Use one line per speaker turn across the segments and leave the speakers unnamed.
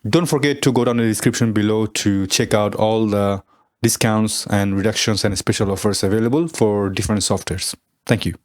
Don't forget to go down in the description below to check out all the discounts and reductions and special offers available for different softwares. Thank you.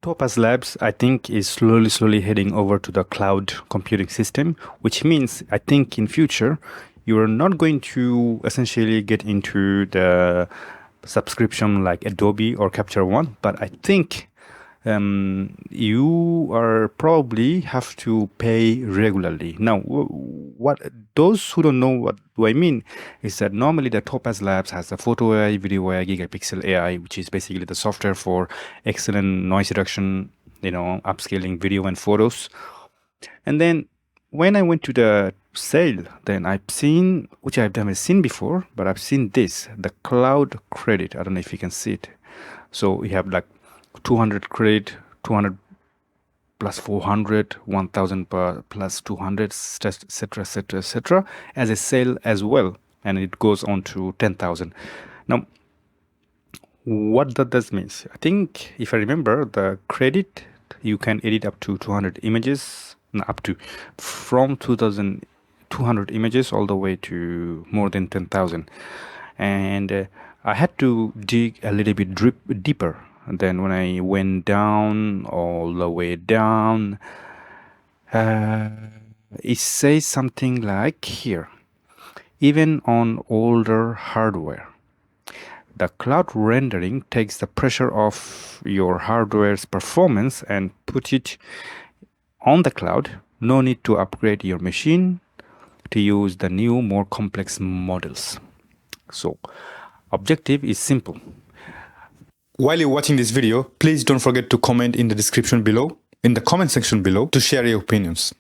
Topaz Labs, I think, is slowly heading over to the cloud computing system, which means I think in future you are not going to essentially get into the subscription like Adobe or Capture One, but I think you are probably have to pay regularly. Now, what those who don't know what do I mean is that normally the Topaz Labs has a photo AI, video AI, Gigapixel AI, which is basically the software for excellent noise reduction, upscaling video and photos. And then when I went to the sale, then I've seen, which I've never seen before, but I've seen this, the cloud credit. I don't know if you can see it. So we have like 200 credit, 200 plus 400, 1000 plus 200, etc., etc., etc., as a sale as well, and it goes on to 10,000. Now, what that does means, I think if I remember, the credit you can edit up to 200 images, up to from 2,200 images all the way to more than 10,000, and I had to dig a little bit deeper. And then when I went down, all the way down, it says something like here, even on older hardware, the cloud rendering takes the pressure off your hardware's performance and put it on the cloud. No need to upgrade your machine to use the new, more complex models. So, objective is simple. While you're watching this video, please don't forget to comment in the description below, in the comment section below, to share your opinions.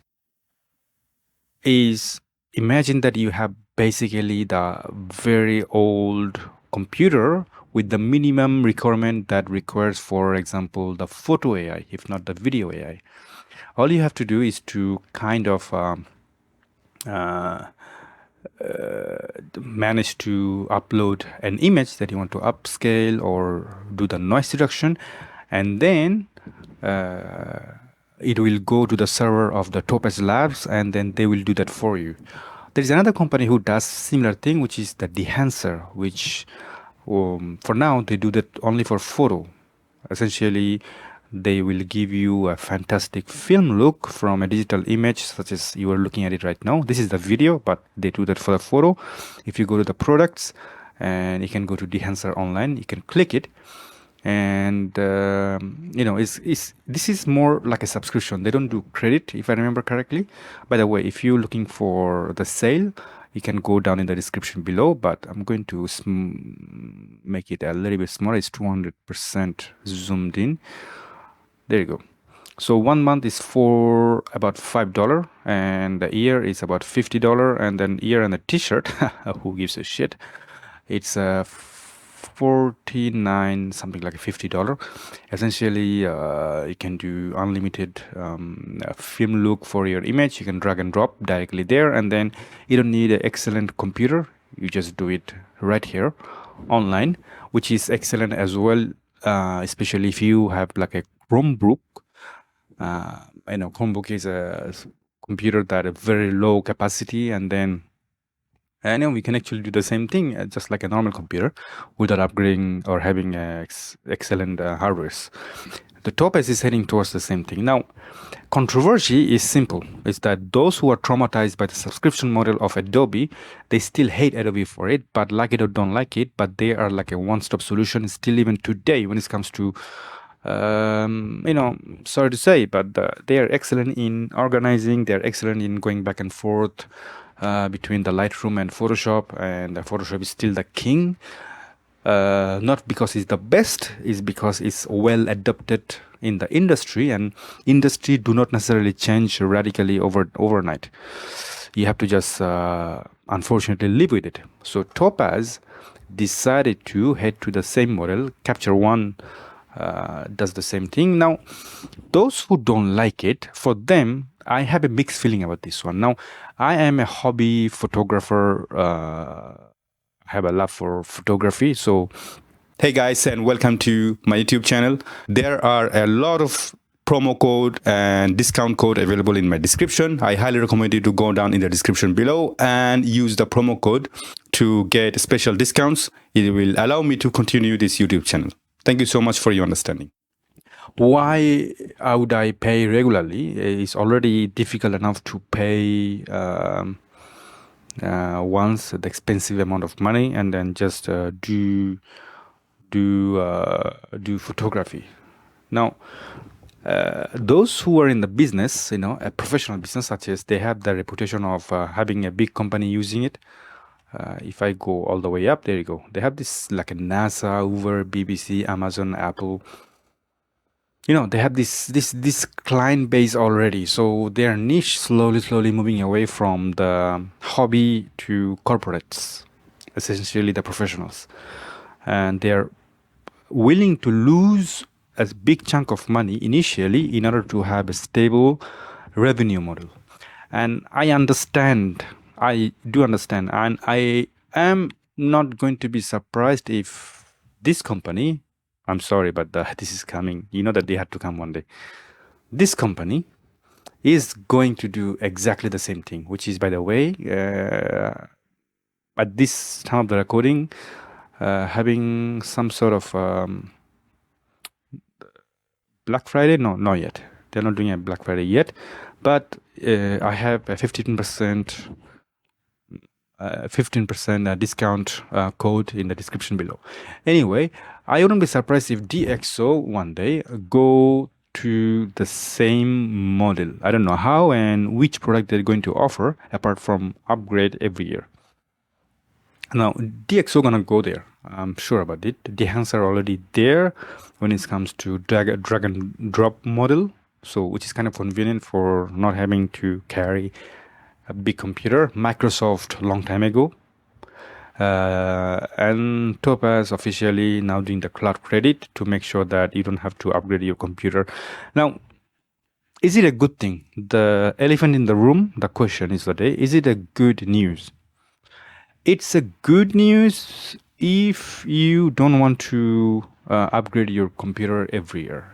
Imagine that you have basically the very old computer with the minimum requirement that requires, for example, the photo AI, if not the video AI. All you have to do is to kind of manage to upload an image that you want to upscale or do the noise reduction, and then it will go to the server of the Topaz Labs, and then they will do that for you. There is another company who does similar thing, which is the Dehancer, which for now they do that only for photo. Essentially, they will give you a fantastic film look from a digital image, such as you are looking at it right now. This is the video, but they do that for the photo. If you go to the products, and you can go to Dehancer online, you can click it, and this is more like a subscription. They don't do credit, if I remember correctly. By the way, if you're looking for the sale, you can go down in the description below, but I'm going to make it a little bit smaller. It's 200% zoomed in. There you go. So 1 month is for about $5, and the year is about $50, and then year and a t-shirt, who gives a shit, it's 49, something like $50. Essentially, you can do unlimited film look for your image. You can drag and drop directly there, and then you don't need an excellent computer. You just do it right here online, which is excellent as well, especially if you have like a Chromebook. Chromebook is a computer that is very low capacity, and then we can actually do the same thing just like a normal computer without upgrading or having excellent hardwares. The Topaz is heading towards the same thing. Now, controversy is simple. It's that those who are traumatized by the subscription model of Adobe, they still hate Adobe for it, but like it or don't like it, but they are like a one-stop solution still even today when it comes to sorry to say, but they are excellent in organizing. They're excellent in going back and forth between the Lightroom and Photoshop, and Photoshop is still the king. Not because it's the best, it's because it's well adopted in the industry, and industry do not necessarily change radically overnight. You have to just unfortunately live with it. So Topaz decided to head to the same model. Capture One does the same thing. Now, those who don't like it, for them, I have a mixed feeling about this one. Now, I am a hobby photographer. I have a love for photography. So, hey guys, and welcome to my YouTube channel. There are a lot of promo code and discount code available in my description. I highly recommend you to go down in the description below and use the promo code to get special discounts. It will allow me to continue this YouTube channel. Thank you so much for your understanding. Why would I pay regularly? It's already difficult enough to pay once the expensive amount of money and then just do photography. Now, those who are in the business, a professional business, such as they have the reputation of having a big company using it. If I go all the way up, there you go. They have this like a NASA, Uber, BBC, Amazon, Apple. They have this client base already. So their niche slowly moving away from the hobby to corporates, essentially the professionals. And they're willing to lose a big chunk of money initially in order to have a stable revenue model. And I do understand, and I am not going to be surprised if this company, I'm sorry, but this is coming, that they had to come one day. This company is going to do exactly the same thing, which is, by the way, at this time of the recording, having some sort of Black Friday? No, not yet. They're not doing a Black Friday yet, but I have a 15% discount code in the description below. Anyway, I wouldn't be surprised if DxO one day go to the same model. I don't know how and which product they're going to offer apart from upgrade every year. Now, DxO gonna go there. I'm sure about it. Dehancer already there when it comes to drag and drop model. So, which is kind of convenient for not having to carry a big computer. Microsoft long time ago. And Topaz officially now doing the cloud credit to make sure that you don't have to upgrade your computer. Now, is it a good thing? The elephant in the room, the question is today, is it a good news? It's a good news if you don't want to upgrade your computer every year.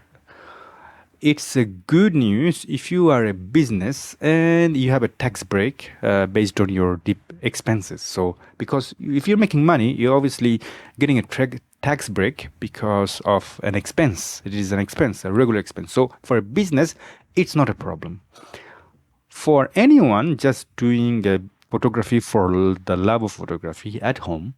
It's a good news if you are a business and you have a tax break based on your deep expenses. So, because if you're making money, you're obviously getting a tax break because of an expense. It is an expense, a regular expense. So, for a business, it's not a problem. For anyone just doing photography for the love of photography at home,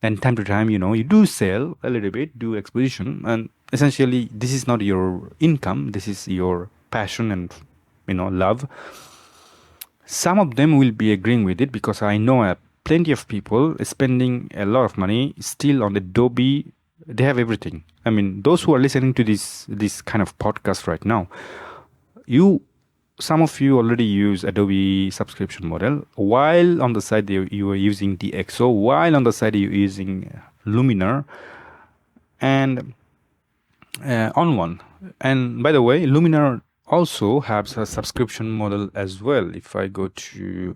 and time to time, you do sell a little bit, do exposition, and essentially this is not your income, this is your passion and love. Some of them will be agreeing with it because I know plenty of people spending a lot of money still on Adobe. They have everything. I mean, those who are listening to this kind of podcast right now, some of you already use Adobe subscription model, while on the side you are using DxO, while on the side you're using Luminar and on one. And by the way, Luminar also has a subscription model as well. If I go to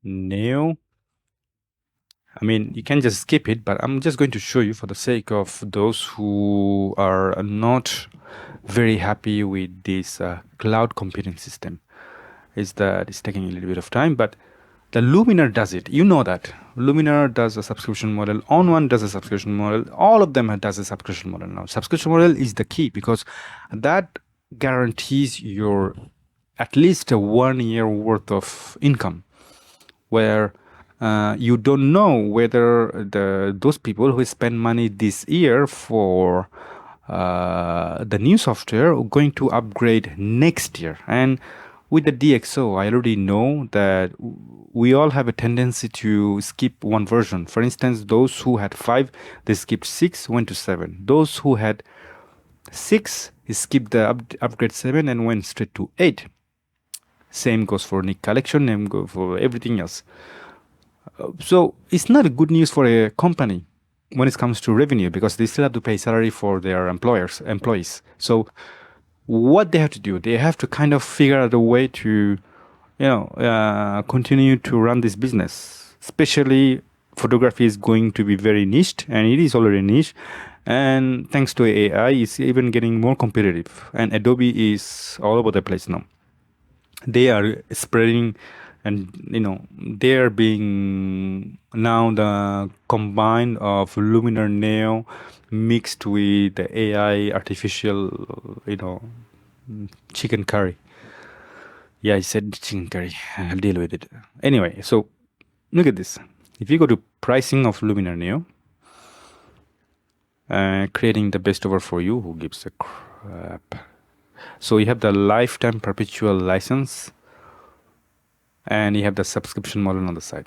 Neo, I mean, you can just skip it, but I'm just going to show you for the sake of those who are not very happy with this cloud computing system. Is that it's taking a little bit of time, but the Luminar does it. You know that. Luminar does a subscription model. On1 does a subscription model. All of them does a subscription model now. Subscription model is the key because that guarantees your at least a 1 year worth of income, where you don't know whether those people who spend money this year for the new software are going to upgrade next year. And with the DxO, I already know that we all have a tendency to skip one version. For instance, those who had 5, they skipped 6, went to 7. Those who had 6, skipped the upgrade 7 and went straight to 8. Same goes for Nick Collection, same goes for everything else. So it's not a good news for a company when it comes to revenue because they still have to pay salary for their employees. So what they have to do, they have to kind of figure out a way to, continue to run this business, especially photography is going to be very niched, and it is already niche. And thanks to AI, it's even getting more competitive. And Adobe is all over the place now. They are spreading, and they are being now the combine of Luminar Neo mixed with the AI artificial, chicken curry. Yeah, I said chicken curry. I'll deal with it. Anyway, so look at this. If you go to pricing of Luminar Neo, creating the best over for you, who gives a crap? So you have the lifetime perpetual license, and you have the subscription model on the side.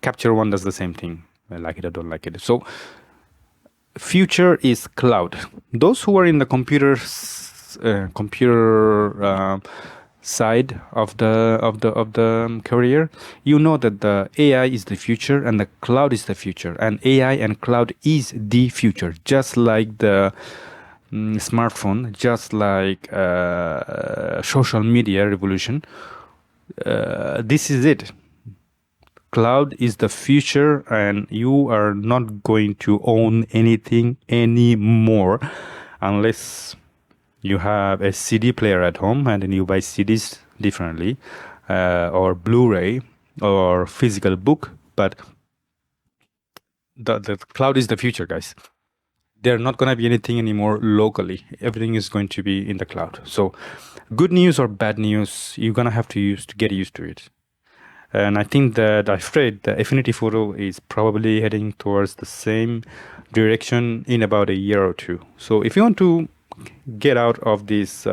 Capture One does the same thing. I like it or don't like it. So future is cloud. Those who are in the computer side of the career, you know that the AI is the future and the cloud is the future, and AI and cloud is the future, just like the smartphone, just like social media revolution. This is it. Cloud is the future, and you are not going to own anything anymore unless you have a CD player at home and then you buy CDs differently, or Blu-ray or physical book. But the cloud is the future, guys. There's not going to be anything anymore locally. Everything is going to be in the cloud. So good news or bad news, you're going to have to get used to it. And I think that I'm afraid the Affinity Photo is probably heading towards the same direction in about a year or two. So if you want to get out of this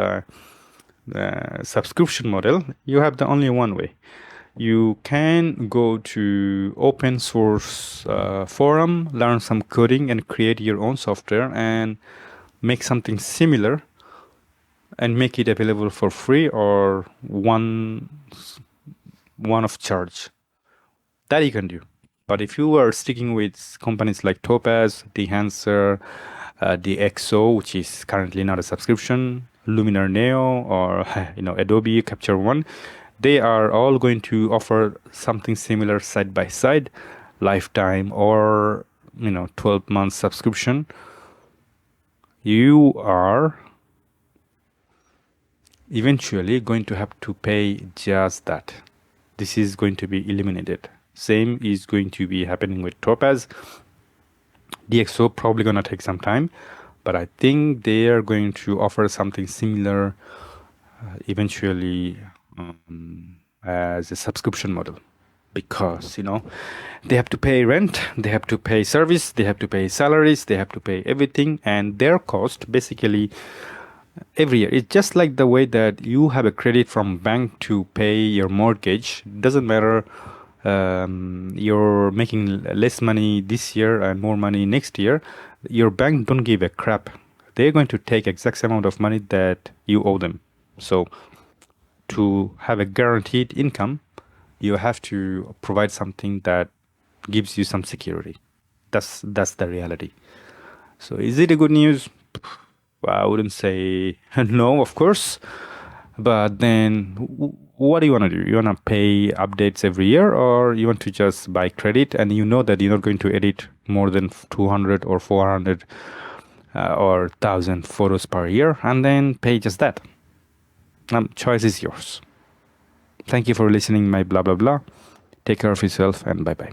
subscription model, you have the only one way. You can go to open source forum, learn some coding, and create your own software and make something similar and make it available for free or one of charge. That you can do. But if you are sticking with companies like Topaz, Dehancer, the XO, which is currently not a subscription, Luminar Neo, or Adobe Capture One, they are all going to offer something similar side by side, lifetime or 12 months subscription. You are eventually going to have to pay just that. This is going to be eliminated. Same is going to be happening with Topaz. DxO probably going to take some time, but I think they are going to offer something similar eventually as a subscription model, because they have to pay rent, they have to pay service, they have to pay salaries, they have to pay everything, and their cost basically every year. It's just like the way that you have a credit from bank to pay your mortgage. It doesn't matter you're making less money this year and more money next year. Your bank don't give a crap. They're going to take exact amount of money that you owe them. So to have a guaranteed income, you have to provide something that gives you some security. That's the reality. So is it a good news? Well, I wouldn't say no, of course. But then what do you want to do? You want to pay updates every year, or you want to just buy credit and you know that you're not going to edit more than 200 or 400 or 1,000 photos per year, and then pay just that? Choice is yours. Thank you for listening, my blah, blah, blah. Take care of yourself, and bye-bye.